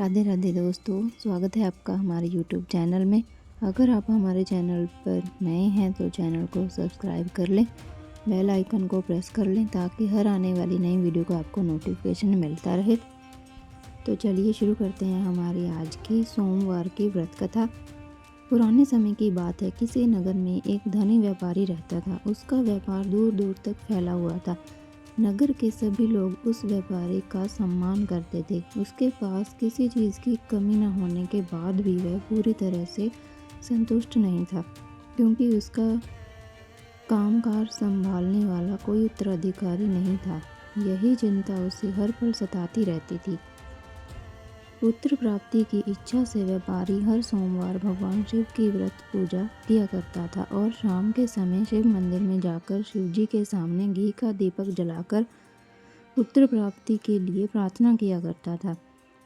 राधे राधे दोस्तों, स्वागत है आपका हमारे YouTube चैनल में। अगर आप हमारे चैनल पर नए हैं तो चैनल को सब्सक्राइब कर लें, बेल आइकन को प्रेस कर लें ताकि हर आने वाली नई वीडियो का आपको नोटिफिकेशन मिलता रहे। तो चलिए शुरू करते हैं हमारी आज की सोमवार की व्रत कथा। पुराने समय की बात है, किसी नगर में एक धनी व्यापारी रहता था। उसका व्यापार दूर दूर तक फैला हुआ था। नगर के सभी लोग उस व्यापारी का सम्मान करते थे। उसके पास किसी चीज़ की कमी न होने के बाद भी वह पूरी तरह से संतुष्ट नहीं था, क्योंकि उसका कामकाज संभालने वाला कोई उत्तराधिकारी नहीं था। यही चिंता उसे हर पल सताती रहती थी। पुत्र प्राप्ति की इच्छा से व्यापारी हर सोमवार भगवान शिव की व्रत पूजा किया करता था और शाम के समय शिव मंदिर में जाकर शिव जी के सामने घी का दीपक जलाकर पुत्र प्राप्ति के लिए प्रार्थना किया करता था।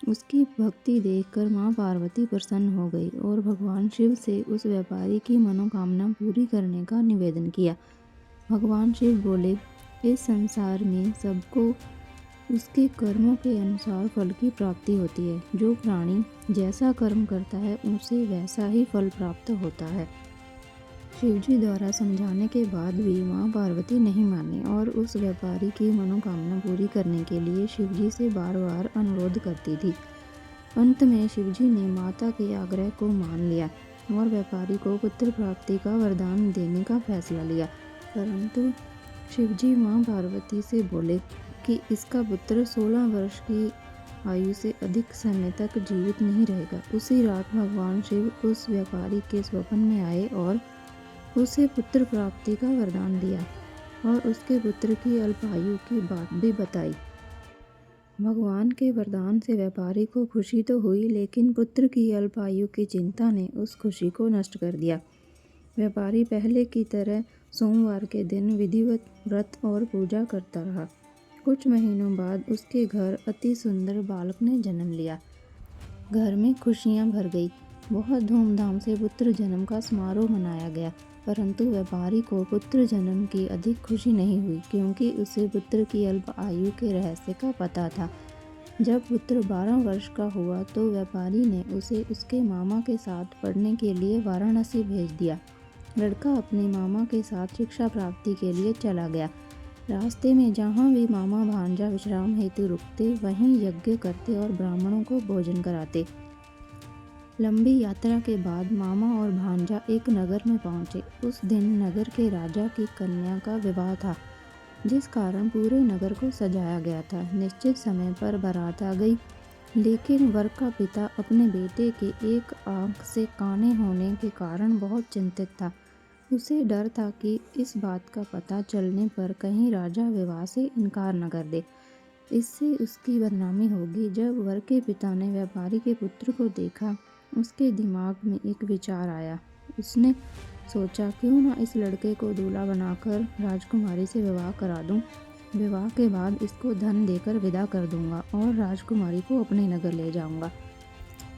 उसकी भक्ति देखकर माँ पार्वती प्रसन्न हो गई और भगवान शिव से उस व्यापारी की मनोकामना पूरी करने का निवेदन किया। भगवान शिव बोले, इस संसार में सबको उसके कर्मों के अनुसार फल की प्राप्ति होती है। जो प्राणी जैसा कर्म करता है उसे वैसा ही फल प्राप्त होता है। शिवजी द्वारा समझाने के बाद भी माँ पार्वती नहीं मानी और उस व्यापारी की मनोकामना पूरी करने के लिए शिवजी से बार बार अनुरोध करती थी। अंत में शिवजी ने माता के आग्रह को मान लिया और व्यापारी को पुत्र प्राप्ति का वरदान देने का फैसला लिया। परंतु शिवजी माँ पार्वती से बोले कि इसका पुत्र 16 वर्ष की आयु से अधिक समय तक जीवित नहीं रहेगा। उसी रात भगवान शिव उस व्यापारी के स्वप्न में आए और उसे पुत्र प्राप्ति का वरदान दिया और उसके पुत्र की अल्पायु की बात भी बताई। भगवान के वरदान से व्यापारी को खुशी तो हुई, लेकिन पुत्र की अल्पायु की चिंता ने उस खुशी को नष्ट कर दिया। व्यापारी पहले की तरह सोमवार के दिन विधिवत व्रत और पूजा करता रहा। कुछ महीनों बाद उसके घर अति सुंदर बालक ने जन्म लिया। घर में खुशियां भर गई। बहुत धूमधाम से पुत्र जन्म का समारोह मनाया गया, परंतु व्यापारी को पुत्र जन्म की अधिक खुशी नहीं हुई, क्योंकि उसे पुत्र की अल्प आयु के रहस्य का पता था। जब पुत्र 12 वर्ष का हुआ तो व्यापारी ने उसे उसके मामा के साथ पढ़ने के लिए वाराणसी भेज दिया। लड़का अपने मामा के साथ शिक्षा प्राप्ति के लिए चला गया। रास्ते में जहाँ भी मामा भांजा विश्राम हेतु रुकते, वहीं यज्ञ करते और ब्राह्मणों को भोजन कराते। लंबी यात्रा के बाद मामा और भांजा एक नगर में पहुँचे। उस दिन नगर के राजा की कन्या का विवाह था, जिस कारण पूरे नगर को सजाया गया था। निश्चित समय पर बारात आ गई, लेकिन वर का पिता अपने बेटे के एक आंख से काने होने के कारण बहुत चिंतित था। उसे डर था कि इस बात का पता चलने पर कहीं राजा विवाह से इनकार न कर दे, इससे उसकी बदनामी होगी। जब वर के पिता ने व्यापारी के पुत्र को देखा, उसके दिमाग में एक विचार आया। उसने सोचा, क्यों ना इस लड़के को दूल्हा बनाकर राजकुमारी से विवाह करा दूं। विवाह के बाद इसको धन देकर विदा कर दूंगा और राजकुमारी को अपने नगर ले जाऊंगा।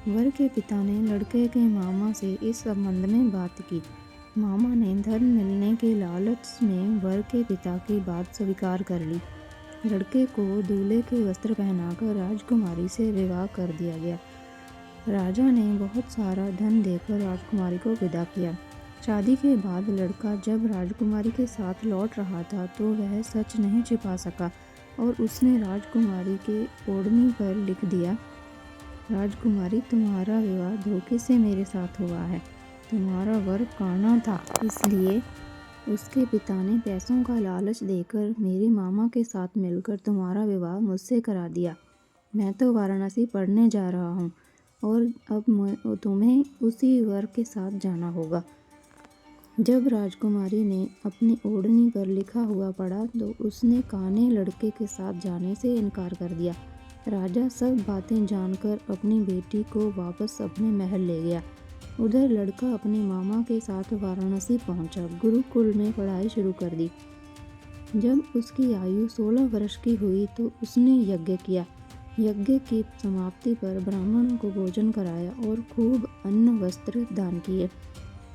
वर के पिता ने लड़के के मामा से इस संबंध में बात की। मामा ने धन मिलने के लालच में वर के पिता की बात स्वीकार कर ली। लड़के को दूल्हे के वस्त्र पहनाकर राजकुमारी से विवाह कर दिया गया। राजा ने बहुत सारा धन देकर राजकुमारी को विदा किया। शादी के बाद लड़का जब राजकुमारी के साथ लौट रहा था तो वह सच नहीं छिपा सका और उसने राजकुमारी के ओढ़नी पर लिख दिया, राजकुमारी, तुम्हारा विवाह धोखे से मेरे साथ हुआ है। तुम्हारा वर काना था, इसलिए उसके पिता ने पैसों का लालच देकर मेरे मामा के साथ मिलकर तुम्हारा विवाह मुझसे करा दिया। मैं तो वाराणसी पढ़ने जा रहा हूँ और अब तुम्हें उसी वर के साथ जाना होगा। जब राजकुमारी ने अपनी ओढ़नी पर लिखा हुआ पढ़ा तो उसने काने लड़के के साथ जाने से इनकार कर दिया। राजा सब बातें जानकर अपनी बेटी को वापस अपने महल ले गया। उधर लड़का अपने मामा के साथ वाराणसी पहुंचा। गुरुकुल में पढ़ाई शुरू कर दी। जब उसकी आयु 16 वर्ष की हुई तो उसने यज्ञ किया। यज्ञ की समाप्ति पर ब्राह्मणों को भोजन कराया और खूब अन्न वस्त्र दान किए।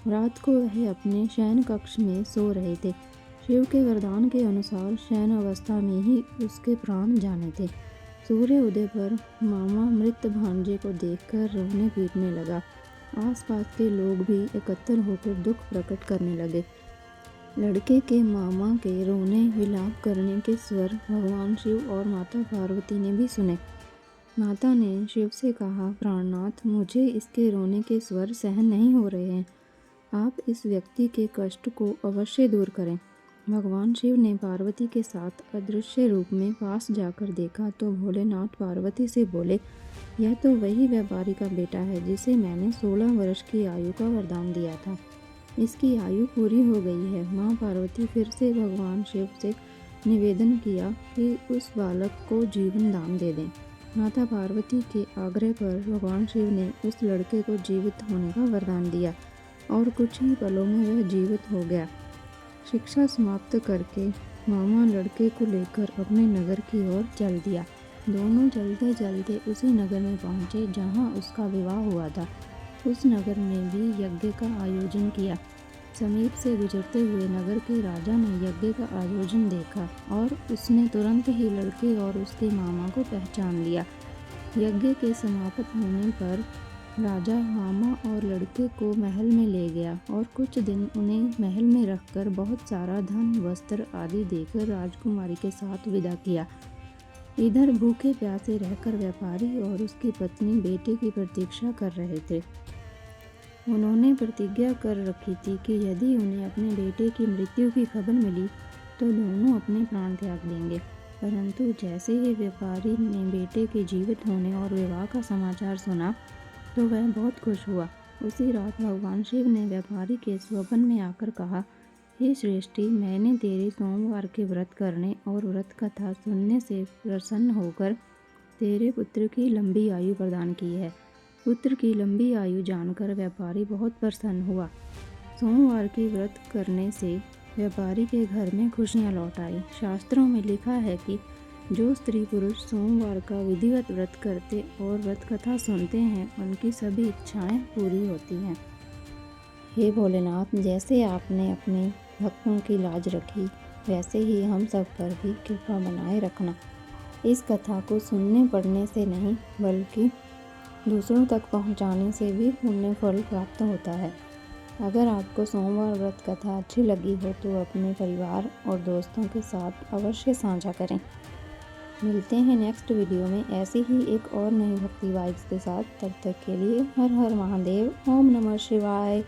रात को वह अपने शयन कक्ष में सो रहे थे। शिव के वरदान के अनुसार शयन अवस्था में ही उसके प्राण जाने थे। सूर्य उदय पर मामा मृत भांजे को देखकर रोने पीटने लगा। आसपास के लोग भी एकत्र होकर दुख प्रकट करने लगे। लड़के के मामा के रोने विलाप करने के स्वर भगवान शिव और माता पार्वती ने भी सुने। माता ने शिव से कहा, प्राणनाथ, मुझे इसके रोने के स्वर सहन नहीं हो रहे हैं। आप इस व्यक्ति के कष्ट को अवश्य दूर करें। भगवान शिव ने पार्वती के साथ अदृश्य रूप में पास जाकर देखा तो भोलेनाथ पार्वती से बोले, यह तो वही व्यापारी का बेटा है जिसे मैंने 16 वर्ष की आयु का वरदान दिया था। इसकी आयु पूरी हो गई है। माँ पार्वती फिर से भगवान शिव से निवेदन किया कि उस बालक को जीवन दान दे दें। माता पार्वती के आग्रह पर भगवान शिव ने उस लड़के को जीवित होने का वरदान दिया और कुछ ही पलों में वह जीवित हो गया। शिक्षा समाप्त करके मामा लड़के को लेकर अपने नगर की ओर चल दिया। दोनों चलते चलते उसी नगर में पहुंचे जहां उसका विवाह हुआ था। उस नगर में भी यज्ञ का आयोजन किया। समीप से गुजरते हुए नगर के राजा ने यज्ञ का आयोजन देखा और उसने तुरंत ही लड़के और उसके मामा को पहचान लिया। यज्ञ के समाप्त होने पर राजा मामा और लड़के को महल में ले गया और कुछ दिन उन्हें महल में रखकर बहुत सारा धन वस्त्र आदि देकर राजकुमारी के साथ विदा किया। इधर भूखे प्यासे रहकर व्यापारी और उसकी पत्नी बेटे की प्रतीक्षा कर रहे थे। उन्होंने प्रतिज्ञा कर रखी थी कि यदि उन्हें अपने बेटे की मृत्यु की खबर मिली तो दोनों अपने प्राण त्याग देंगे। परंतु जैसे ही व्यापारी ने बेटे के जीवित होने और विवाह का समाचार सुना तो वह बहुत खुश हुआ। उसी रात भगवान शिव ने व्यापारी के स्वप्न में आकर कहा, हे श्रेष्ठी, मैंने तेरे सोमवार के व्रत करने और व्रत कथा सुनने से प्रसन्न होकर तेरे पुत्र की लंबी आयु प्रदान की है। पुत्र की लंबी आयु जानकर व्यापारी बहुत प्रसन्न हुआ। सोमवार की व्रत करने से व्यापारी के घर में खुशियाँ लौट आई। शास्त्रों में लिखा है कि जो स्त्री पुरुष सोमवार का विधिवत व्रत करते और व्रत कथा सुनते हैं उनकी सभी इच्छाएं पूरी होती हैं। हे भोलेनाथ, जैसे आपने अपने भक्तों की लाज रखी वैसे ही हम सब पर भी कृपा बनाए रखना। इस कथा को सुनने पढ़ने से नहीं बल्कि दूसरों तक पहुंचाने से भी पुण्य फल प्राप्त होता है। अगर आपको सोमवार व्रत कथा अच्छी लगी हो तो अपने परिवार और दोस्तों के साथ अवश्य साझा करें। मिलते हैं नेक्स्ट वीडियो में ऐसी ही एक और नई भक्ति वाइब्स के साथ। तब तक के लिए हर हर महादेव, ओम नमः शिवाय।